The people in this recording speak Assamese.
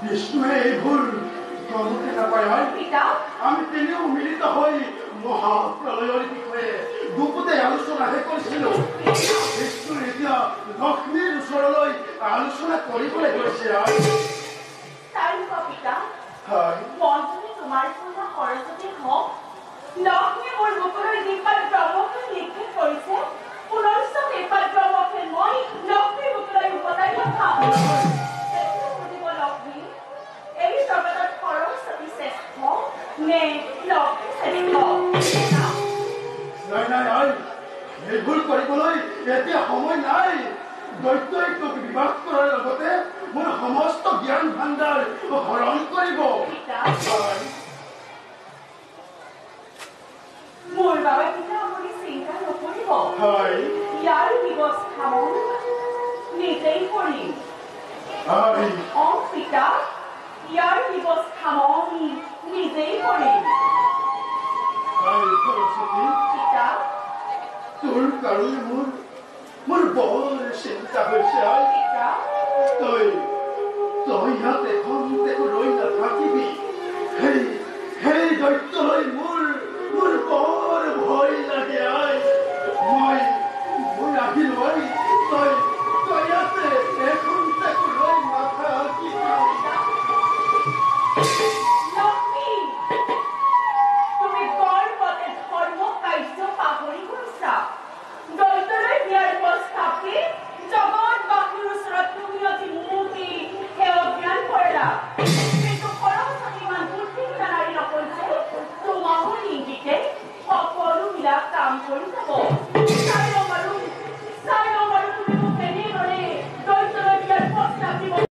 বিষ্ণুৱে এই ভুল গমকে নাপায় পিতা আমি তিনিও মিলিত হৈ মহাপ্ৰলয়ৰ বিষয়ে দুপতে আলোচনাহে কৰিছিলোঁ বিষ্ণু এতিয়া লক্ষ্মীৰ ওচৰলৈ আলোচনা কৰিবলৈ গৈছে পিতা হয় মন্ত্ৰী তোমাৰ পূজা সৰস্বতী হওক লক্ষ্মী মোৰ বুকুলৈ যিপাত ব্ৰহ্মকে নিক্ষেপ কৰিছে পুনশ্চ সেইপাত ব্ৰহ্মকে মই লক্ষ্মীৰ বুকুলৈ উভতাই ৰখাম বুজিব লক্ষ্মী এই জগতত সৰস্বতী শ্ৰেষ্ঠ নে লক্ষ্মী শ্ৰেষ্ঠ নাই এই ভুল কৰিবলৈ এতিয়া সময় নাই দৈত্যই তোক বিবাহ কৰাৰ লগতে মোৰ সমস্ত জ্ঞান ভাণ্ডাৰ হৰণ কৰিব মোৰ বাবে পিতা আপুনি চিন্তা নকৰিব হয় ইয়াৰ ব্যৱস্থা মই নিজেই কৰিম পিতা ইয়াৰ ব্যৱস্থা মই নিজেই কৰিম পিতা তোৰ কাৰণে মোৰ বৰ চিন্তা হৈছে তই ইয়াত এখন ৰৈ নাথাকিবি সেই দৈত্যলৈ মোৰ বৰ ভয় লাগে মই আহিলো তই ইয়াতে এখন ৰৈ নাথাকিবি তুমি বৰ পথে ধৰ্ম কাৰ্য পাহৰি গৈছা দৈত্যলৈ দিয়াৰ প্ৰস্তাৱটি জগতবাসীৰ ওচৰত তুমি অতি মুখী সেৱা জ্ঞান কৰিলা কিন্তু সৰস্বতী ইমান বুদ্ধি নাৰী নকৰিছে তোমাৰো ইংগিতে সকলোবিলাক কাম কৰি যাব